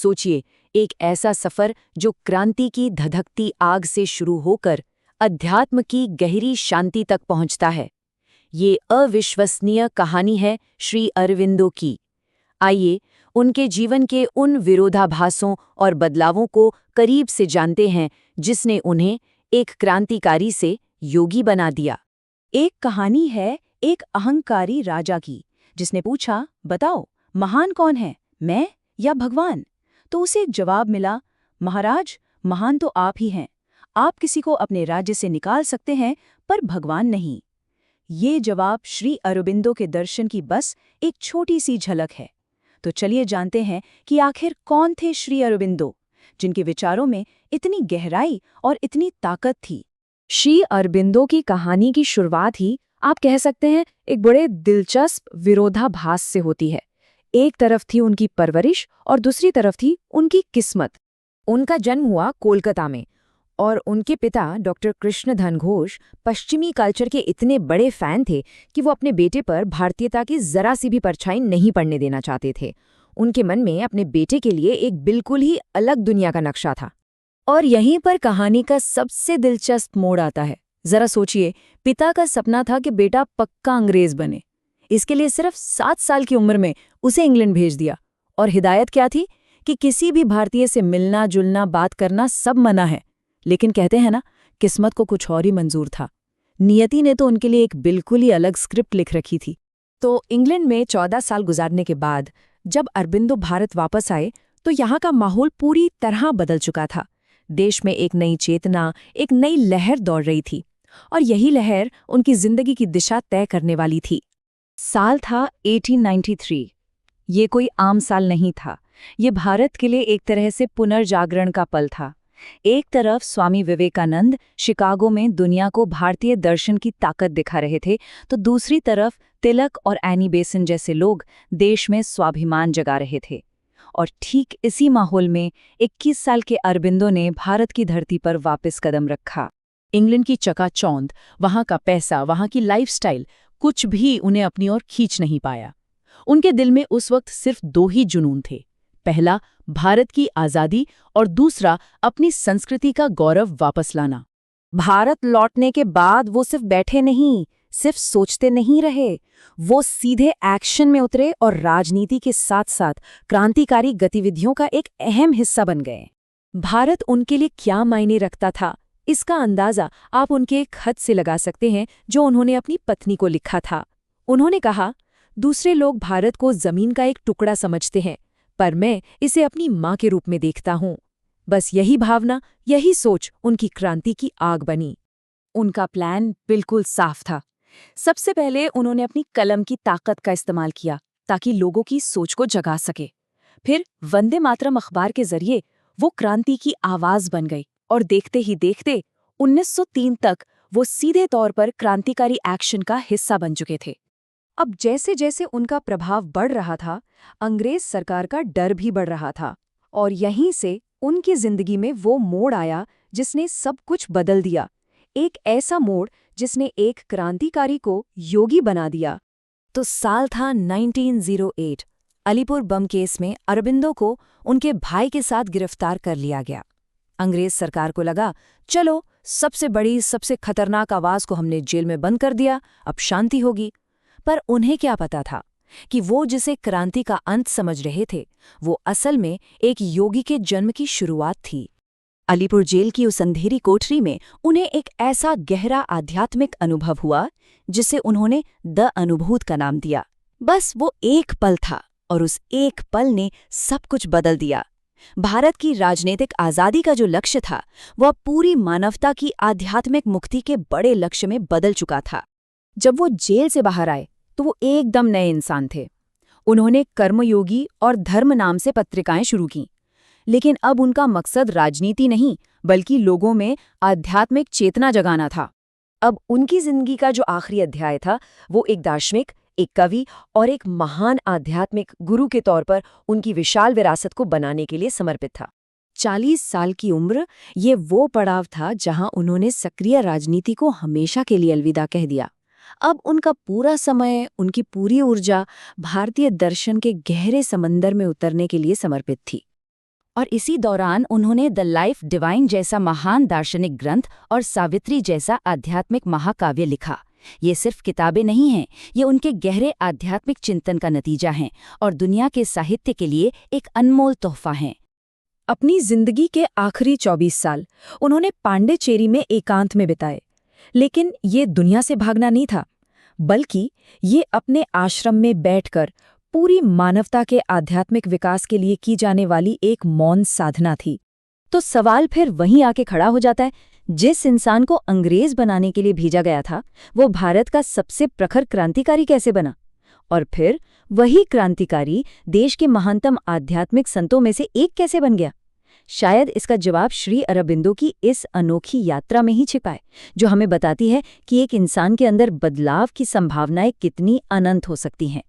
सोचिए, एक ऐसा सफर जो क्रांति की धधकती आग से शुरू होकर अध्यात्म की गहरी शांति तक पहुंचता है। ये अविश्वसनीय कहानी है श्री अरविंदो की। आइए उनके जीवन के उन विरोधाभासों और बदलावों को करीब से जानते हैं जिसने उन्हें एक क्रांतिकारी से योगी बना दिया। एक कहानी है एक अहंकारी राजा की, जिसने पूछा, बताओ महान कौन है, मैं या भगवान? तो उसे एक जवाब मिला, महाराज, महान तो आप ही हैं। आप किसी को अपने राज्य से निकाल सकते हैं, पर भगवान नहीं। ये जवाब श्री अरबिंदो के दर्शन की बस एक छोटी सी झलक है। तो चलिए जानते हैं कि आखिर कौन थे श्री अरबिंदो, जिनके विचारों में इतनी गहराई और इतनी ताकत थी। श्री अरबिंदो की कहानी की शुरुआत ही आप कह सकते हैं एक बड़े दिलचस्प विरोधाभास से होती है। एक तरफ थी उनकी परवरिश और दूसरी तरफ थी उनकी किस्मत। उनका जन्म हुआ कोलकाता में और उनके पिता डॉक्टर कृष्णधन घोष पश्चिमी कल्चर के इतने बड़े फैन थे कि वो अपने बेटे पर भारतीयता की जरा सी भी परछाई नहीं पड़ने देना चाहते थे। उनके मन में अपने बेटे के लिए एक बिल्कुल ही अलग दुनिया का नक्शा था। और यहीं पर कहानी का सबसे दिलचस्प मोड़ आता है। जरा सोचिए, पिता का सपना था कि बेटा पक्का अंग्रेज बने। इसके लिए सिर्फ 7 साल की उम्र में उसे इंग्लैंड भेज दिया। और हिदायत क्या थी कि किसी भी भारतीय से मिलना जुलना बात करना सब मना है। लेकिन कहते हैं ना, किस्मत को कुछ और ही मंजूर था। नियति ने तो उनके लिए एक बिल्कुल ही अलग स्क्रिप्ट लिख रखी थी। तो इंग्लैंड में 14 साल गुजारने के बाद जब अरबिंदो भारत वापस आए तो यहाँ का माहौल पूरी तरह बदल चुका था। देश में एक नई चेतना, एक नई लहर दौड़ रही थी और यही लहर उनकी जिंदगी की दिशा तय करने वाली थी। साल था 1893। ये कोई आम साल नहीं था। ये भारत के लिए एक तरह से पुनर्जागरण का पल था। एक तरफ स्वामी विवेकानंद शिकागो में दुनिया को भारतीय दर्शन की ताकत दिखा रहे थे, तो दूसरी तरफ तिलक और एनी बेसन जैसे लोग देश में स्वाभिमान जगा रहे थे। और ठीक इसी माहौल में 21 साल के अरबिंदो ने भारत की धरती पर वापस कदम रखा। इंग्लैंड की चकाचौंध, वहां का पैसा, वहां की लाइफस्टाइल, कुछ भी उन्हें अपनी ओर खींच नहीं पाया। उनके दिल में उस वक्त सिर्फ 2 ही जुनून थे। पहला, भारत की आज़ादी और दूसरा, अपनी संस्कृति का गौरव वापस लाना। भारत लौटने के बाद वो सिर्फ बैठे नहीं, सिर्फ सोचते नहीं रहे, वो सीधे एक्शन में उतरे और राजनीति के साथ-साथ क्रांतिकारी गतिविधियों का एक अहम हिस्सा बन गए। भारत उनके लिए क्या मायने रखता था, इसका अंदाजा आप उनके एक खत से लगा सकते हैं जो उन्होंने अपनी पत्नी को लिखा था। उन्होंने कहा, दूसरे लोग भारत को जमीन का एक टुकड़ा समझते हैं, पर मैं इसे अपनी माँ के रूप में देखता हूँ। बस यही भावना, यही सोच उनकी क्रांति की आग बनी। उनका प्लान बिल्कुल साफ था। सबसे पहले उन्होंने अपनी कलम की ताकत का इस्तेमाल किया ताकि लोगों की सोच को जगा सके। फिर वंदे मातरम अखबार के जरिए वो क्रांति की आवाज बन गई और देखते ही देखते 1903 तक वो सीधे तौर पर क्रांतिकारी एक्शन का हिस्सा बन चुके थे। अब जैसे जैसे उनका प्रभाव बढ़ रहा था, अंग्रेज सरकार का डर भी बढ़ रहा था। और यहीं से उनकी जिंदगी में वो मोड़ आया जिसने सब कुछ बदल दिया। एक ऐसा मोड़ जिसने एक क्रांतिकारी को योगी बना दिया। तो साल था 1908। अलीपुर बम केस में अरबिंदो को उनके भाई के साथ गिरफ्तार कर लिया गया। अंग्रेज सरकार को लगा, चलो सबसे बड़ी, सबसे खतरनाक आवाज को हमने जेल में बंद कर दिया, अब शांति होगी। पर उन्हें क्या पता था कि वो जिसे क्रांति का अंत समझ रहे थे, वो असल में एक योगी के जन्म की शुरुआत थी। अलीपुर जेल की उस अंधेरी कोठरी में उन्हें एक ऐसा गहरा आध्यात्मिक अनुभव हुआ जिसे उन्होंने द अनुभूत का नाम दिया। बस वो एक पल था और उस एक पल ने सब कुछ बदल दिया। भारत की राजनीतिक आज़ादी का जो लक्ष्य था, वह पूरी मानवता की आध्यात्मिक मुक्ति के बड़े लक्ष्य में बदल चुका था। जब वो जेल से बाहर आए तो वो एकदम नए इंसान थे। उन्होंने कर्मयोगी और धर्म नाम से पत्रिकाएं शुरू कीं, लेकिन अब उनका मकसद राजनीति नहीं बल्कि लोगों में आध्यात्मिक चेतना जगाना था। अब उनकी जिंदगी का जो आखिरी अध्याय था, वो एक दार्शनिक, एक कवि और एक महान आध्यात्मिक गुरु के तौर पर उनकी विशाल विरासत को बनाने के लिए समर्पित था। 40 साल की उम्र, ये वो पड़ाव था जहां उन्होंने सक्रिय राजनीति को हमेशा के लिए अलविदा कह दिया। अब उनका पूरा समय, उनकी पूरी ऊर्जा भारतीय दर्शन के गहरे समंदर में उतरने के लिए समर्पित थी। और इसी दौरान उन्होंने द लाइफ डिवाइन जैसा महान दार्शनिक ग्रंथ और सावित्री जैसा आध्यात्मिक महाकाव्य लिखा। ये सिर्फ किताबें नहीं हैं, ये उनके गहरे आध्यात्मिक चिंतन का नतीजा हैं और दुनिया के साहित्य के लिए एक अनमोल तोहफा हैं। अपनी जिंदगी के आखिरी 24 साल उन्होंने पांडिचेरी में एकांत में बिताए, लेकिन ये दुनिया से भागना नहीं था, बल्कि ये अपने आश्रम में बैठकर पूरी मानवता के आध्यात्मिक विकास के लिए की जाने वाली एक मौन साधना थी। तो सवाल फिर वहीं आके खड़ा हो जाता है, जिस इंसान को अंग्रेज बनाने के लिए भेजा गया था, वो भारत का सबसे प्रखर क्रांतिकारी कैसे बना? और फिर वही क्रांतिकारी देश के महानतम आध्यात्मिक संतों में से एक कैसे बन गया? शायद इसका जवाब श्री अरबिंदो की इस अनोखी यात्रा में ही छिपा है, जो हमें बताती है कि एक इंसान के अंदर बदलाव की संभावनाएं कितनी अनंत हो सकती हैं।